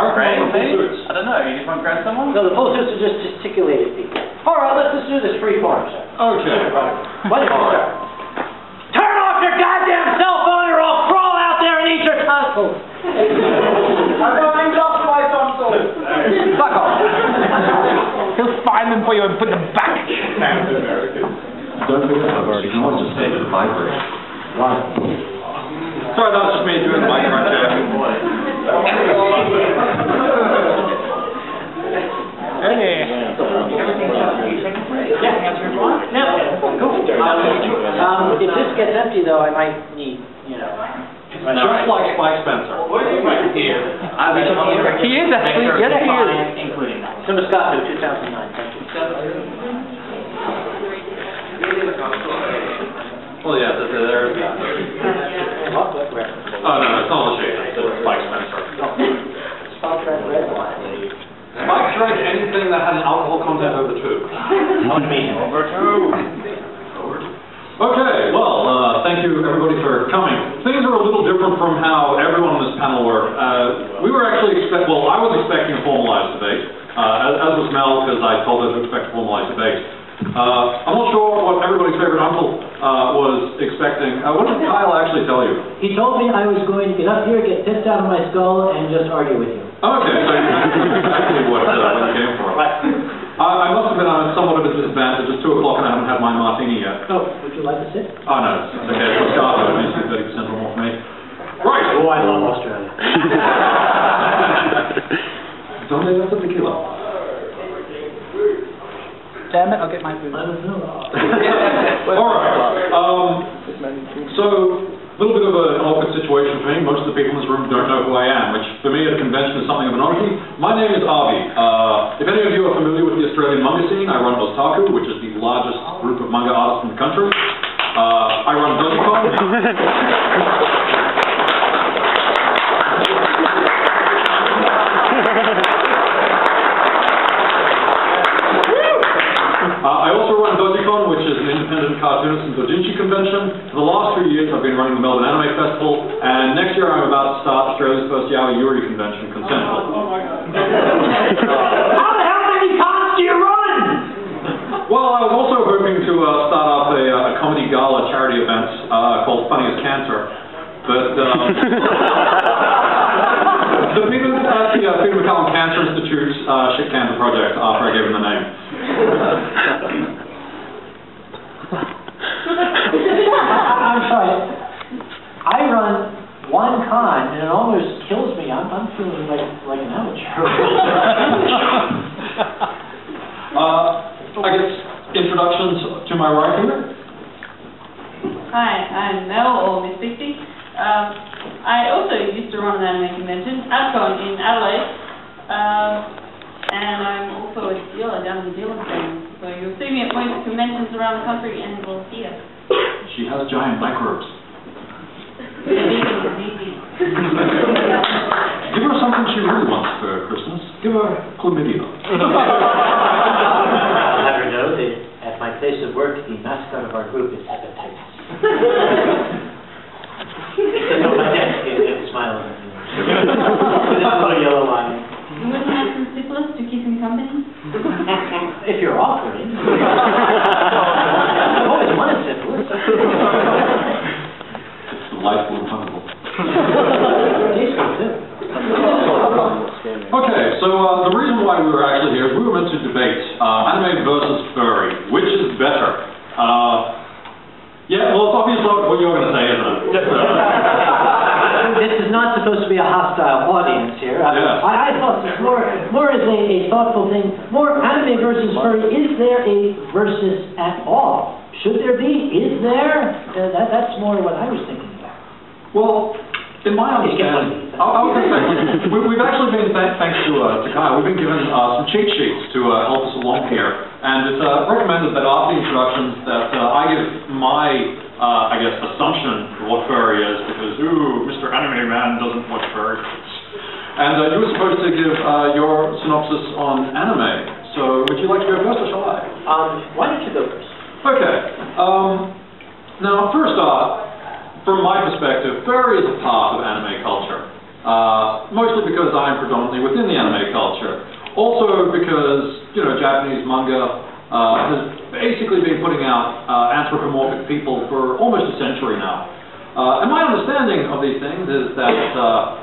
Right? full suits. I don't know. You just want to grab someone? No, the full suits are just gesticulated people. All right, let's just do this free form, sir. Okay. Why don't you start? Turn off your goddamn cell phone or I'll crawl out there and eat your tonsils. I'm going to off my tonsils. Fuck off. He'll find them for you and put them back. Don't forget, I've already just say to vibrate. Right. Sorry, that was just me doing the mic right there. Hey. If this gets empty, though, I might need, you know. Just like Spike Spencer. He is actually. Yes, he is. Including that. Simba Scott, 2009. Thank you. Well, yeah, there's... Oh, no, it's not the shade. It's Spike Spencer. Spike red wine. Spike drank anything that had an alcohol content over 2. Over 2. Okay, well, thank you everybody for coming. Things are a little different from how everyone on this panel were. We were actually I was expecting a formalized debate, as was Mel, because I told her to expect a formalized debate. I'm not sure what everybody's favorite uncle was expecting. What did Kyle actually tell you? He told me I was going to get up here, get pissed out of my skull, and just argue with you. Okay, so exactly what you came for. Right. I must have been somewhat of a disadvantage. It's 2 o'clock and I haven't had my martini yet. Oh, would you like to sit? Oh, no, it's okay. It's Scott, it needs to be 30% or more for me. Right! Oh, I love Australia. Don't they have the tequila? Damn it, I'll get my food. I don't know. Alright, so, a little bit of an awkward situation for me. Most of the people in this room don't know who I am, which for me at a convention is something of an oddity. My name is Avi. If any of you are familiar with the Australian manga scene, I run Otaku, which is the largest group of manga artists in the country. I run DojiCon. I also run DojiCon, which is an independent cartoonist and doujinshi convention. For the last 2 years, I've been running the Melbourne Anime Festival, and next year I'm about to start Australia's first yaoi yuri convention, Consensual. Oh my god. How many cons do you run? Well, I was also hoping to start up a comedy gala charity event called Funny as Cancer, but the people at the Peter MacCallum Cancer Institute's shit cancer project after I gave them the name. I'm sorry. I run one con and it almost kills me. I'm feeling like an amateur. I guess introductions to my right here. Hi, I'm Mel, or Miss 60. I also used to run an anime convention, AdCon in Adelaide, and I'm also a dealer down in New Zealand. So you'll see me at most conventions around the country and will see us. She has giant microbes. They're vegan. Give her something she really wants for Christmas. Give her chlamydia. I'll have her know that at my place of work, the mascot of our group is hepatitis. It's on my desk, it's smiling at me. With a little yellow line. You wouldn't have some syphilis to keep him company? If you're offering. I've always wanted syphilis. It's delightful and huggable. Tastes good, too. Okay, so the reason why we were actually here is we were meant to debate anime versus furry. Which is better? Yeah, well, it's obvious what you're going to say, isn't it? This is not supposed to be a hostile audience here. Yeah. I thought this more as a thoughtful thing. More anime versus furry. Is there a versus at all? Should there be? Is there? That's more what I was thinking about. Well, in my understanding, I was going to say, we've actually been, thanks to Kyle, we've been given some cheat sheets to help us along here. And it's recommended that after the introductions that I give my, I guess, assumption of what furry is, because, ooh, Mr. Anime Man doesn't watch furry. And you were supposed to give your synopsis on anime. So would you like to go first, or shall I? Why don't you go first? Okay. Now, first off, from my perspective, furry is a part of anime culture. mostly because I'm predominantly within the anime culture. Also because, Japanese manga has basically been putting out anthropomorphic people for almost a century now. And my understanding of these things is that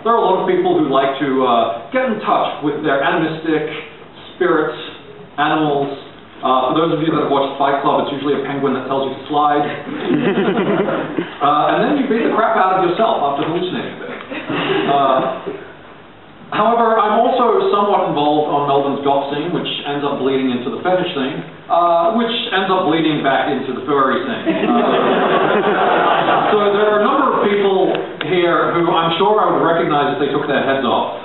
there are a lot of people who like to get in touch with their animistic spirits, animals. For those of you that have watched Fight Club, it's usually a penguin that tells you to slide. And then you beat the crap out of yourself after hallucinating a bit. However, I'm also somewhat involved on Melbourne's goth scene, which ends up bleeding into the fetish scene, which ends up bleeding back into the furry scene. So there are a number of people here who I'm sure I would recognize if they took their heads off.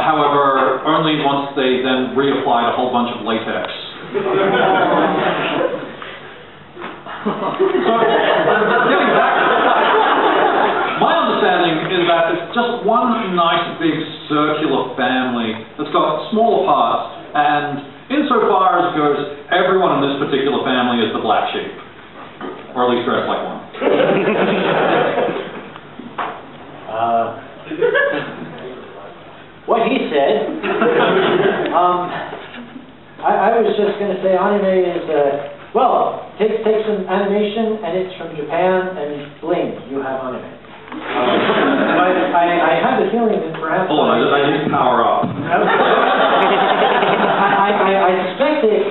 However, only once they then reapplied a whole bunch of latex. Getting back, my understanding is that it's just one nice big circular family that's got smaller parts, and insofar as it goes, everyone in this particular family is the black sheep. Or at least dressed like one. What he said, I was just going to say anime is, take some animation and it's from Japan and bling, you have anime. I have a feeling that perhaps... Hold on, I need to power up. I suspect that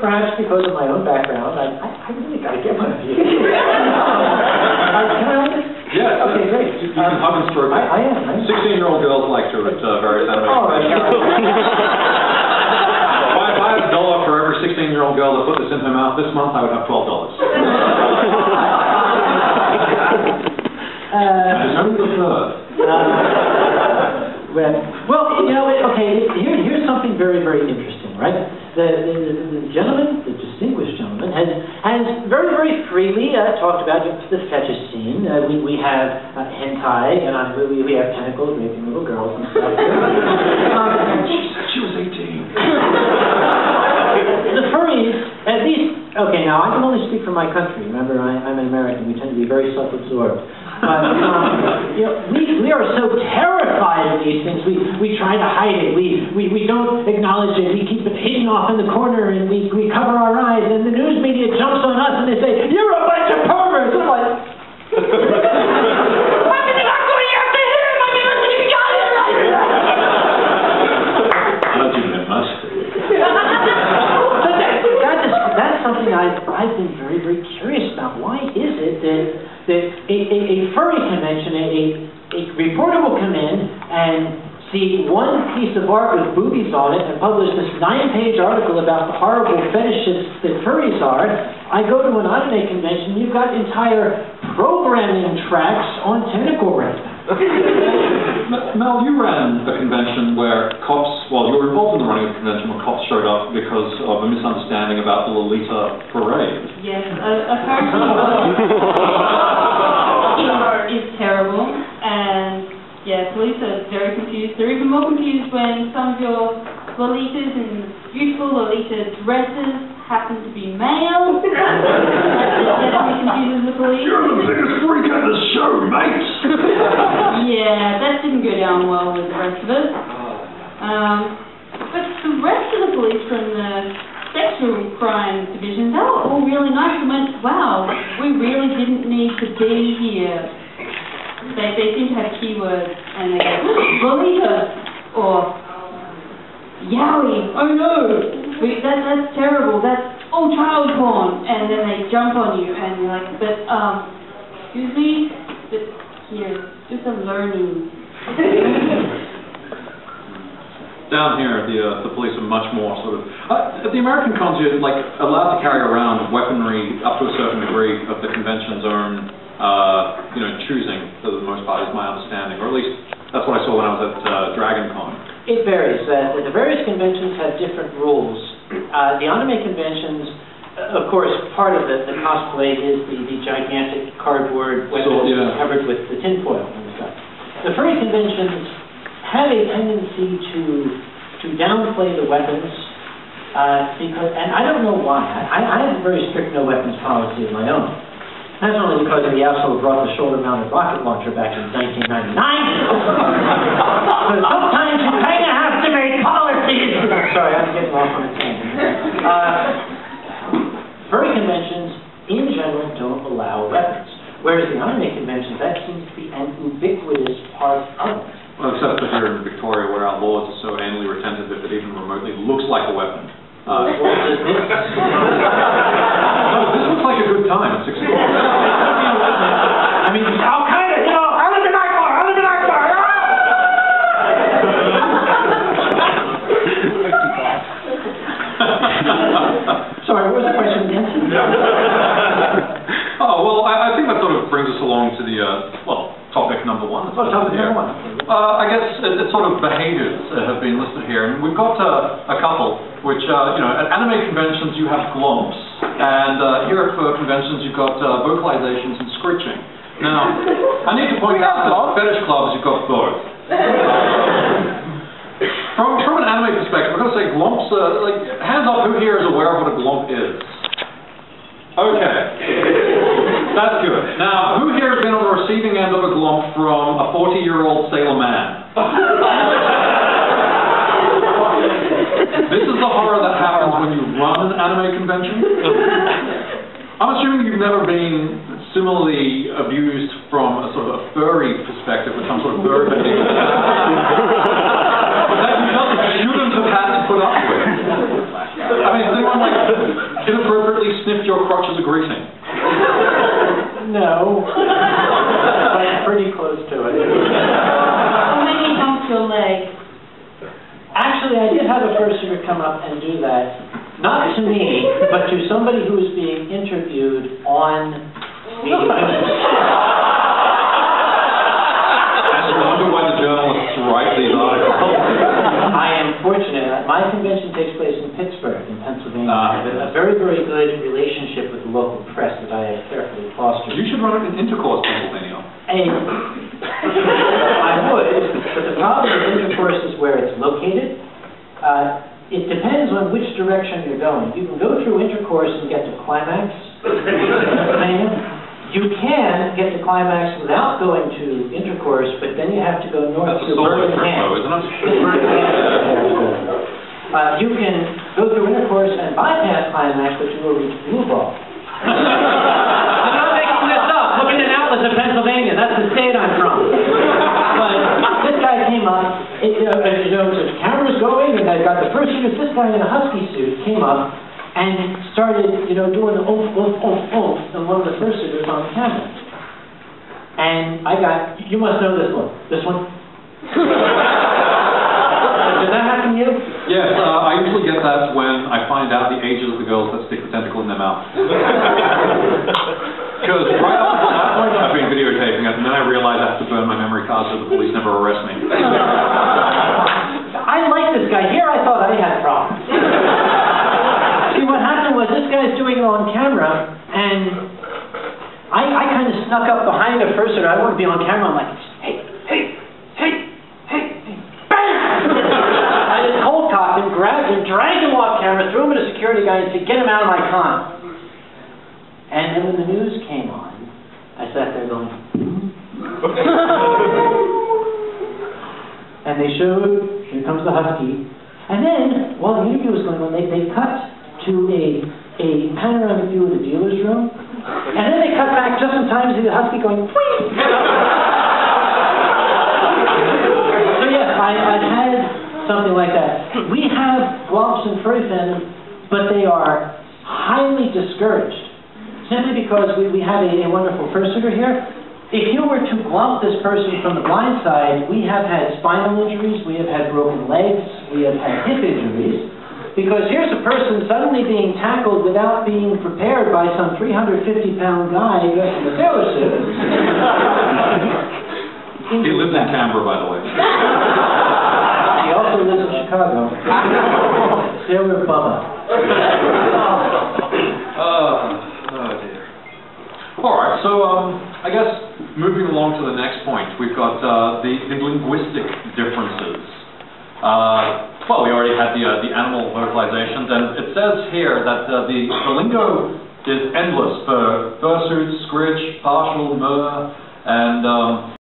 perhaps because of my own background, I really got to get one of you. Can I hold this? Yes. Okay, great. You can hug and stroke it. I am. 16-year-old girls like to at various anime conventions. If I had $1 for every 16-year-old girl that put this in her mouth this month, I would have $12. There's only the third. Here's something very, very interesting, right? The gentleman, the distinguished gentleman, has very, very freely talked about the fetish scene. We have hentai, and we have tentacles raping little girls and stuff. She was 18. The furries, at least, okay, now I can only speak for my country. Remember, I'm an American. We tend to be very self-absorbed. But, we are so terrified of these things. We try to hide it. We don't acknowledge it. We keep it hidden off in the corner, and we cover our eyes. And the news media jumps on us, and they say, "You're a bunch of perverts." I'm like, why are you not going after him? I mean, look what you got it right here. How'd you know that? That's something I've been very, very curious about. Why is it that a furry convention, a reporter will come in and see one piece of art with boobies on it and publish this 9-page article about the horrible fetishes that furries are. I go to an anime convention, you've got entire programming tracks on tentacle rape. Mel, you ran a convention where cops, you were involved in the running of a convention where cops showed up because of a misunderstanding about the Lolita parade. Yes, apparently it's terrible, and yeah, police are very confused. They're even more confused when some of your Lolitas and beautiful Lolita dresses happen to be male. That definitely confuses the police. You're the biggest freak at the show, mate! Yeah, that didn't go down well with the rest of us. But the rest of the police from the sexual crime division, they were all really nice and went, wow, we really didn't need to be here. They seem to have keywords, and they go, Lolita, or Yowie, oh no, that's terrible, that's all child porn, and then they jump on you, and you're like, but, excuse me, but here, just a learning. Down here, the police are much more sort of... at the American cons, you're allowed to carry around weaponry up to a certain degree of the convention's own, choosing, for the most part, is my understanding. Or at least, that's what I saw when I was at Dragon Con. It varies. The various conventions have different rules. The anime conventions, of course, part of the cosplay is the gigantic cardboard weapons covered with the tinfoil and stuff. The furry conventions have a tendency to downplay the weapons because, and I don't know why. I have a very strict no weapons policy of my own. That's only because the asshole brought the shoulder-mounted rocket launcher back in 1999. So sometimes you kind of have to make policies. Sorry, I'm getting off on a tangent. Furry conventions, in general, don't allow weapons. Whereas the anime conventions, that seems to be an ubiquitous part of it. Well, except for here in Victoria, where our laws are so anally retentive if it even remotely looks like a weapon. No, this looks like a good time at 6 o'clock. I mean, Al Qaeda, you know, I live in Akbar, I live in Akbar. Sorry, what was the question again? Oh, well, I think that sort of brings us along to the, topic number one. Topic number one. I guess it's sort of behaviors that have been listed here, and we've got a couple, which, at anime conventions you have glomps, and here at fur conventions you've got vocalizations and screeching. Now, I need to point out that at fetish clubs you've got both. From an anime perspective, I've got to say glomps, hands up, who here is aware of what a glomp is? Okay. That's good. Now, who here has been on the receiving end of a glomp from a 40-year-old sailor man? This is the horror that happens when you run an anime convention. I'm assuming you've never been similarly abused from a sort of a furry perspective with some sort of bird that you shouldn't have had to put up with. I mean, has anyone inappropriately sniffed your crotch as a greeting? No, but pretty close to it. Or maybe hump your leg. Actually, I did have a fursuiter come up and do that, not to me, but to somebody who was being interviewed on the I wonder why the journalists write these articles. I am fortunate. My convention takes place in Pittsburgh, in Pennsylvania. I have a very, very good relationship with the local press that I have carefully fostered. You should run it in Intercourse, Pennsylvania. I would, but the problem with Intercourse is where it's located. It depends on which direction you're going. You can go through Intercourse and get to Climax, Pennsylvania. You can get to Climax without going to Intercourse, but then you have to go north to Birmingham. Isn't it? You can go through Intercourse and bypass Climax, but you will reach Blue Ball. I'm not making this up. Look at the Atlas of Pennsylvania. That's the state I'm from. But this guy came up. The camera's going, and I got the first unit. This guy in a husky suit came up and started, doing the oomph, oomph, oomph, oomph, and one of the fursuiters on the camera. And I got, you must know this one. This one? Did that happen to you? Yes, I usually get that when I find out the ages of the girls that stick the tentacle in their mouth. Because right up to that point, I've been videotaping it, and then I realize I have to burn my memory card so the police never arrest me. I like this guy. Here I thought I had problems. See, what happened was this guy's doing it on camera, and I kind of snuck up behind a fursuiter. I want to be on camera. I'm like, hey, bam! I just cold cocked him, grabbed him, dragged him off camera, threw him at a security guy, and said, get him out of my con. And then when the news came on, I sat there going, and they showed, here comes the husky. And then, while the interview was going on, they cut to a panoramic view of the dealer's room. And then they cut back just in time to see the husky going, whee! So yes, I've had something like that. We have glomps and furry fandom, but they are highly discouraged. Simply because we have a wonderful fursuiter here. If you were to glomp this person from the blind side, we have had spinal injuries, we have had broken legs, we have had hip injuries. Because here's a person suddenly being tackled without being prepared by some 350-pound guy dressed in a sailor suit. He lives in Canberra, by the way. He also lives in Chicago. Sailor Bubba. Oh dear. All right, so I guess moving along to the next point, we've got the linguistic differences. Well, we already had the animal vocalizations, and it says here that the lingo is endless for fursuits, scritch, partial, myrrh, and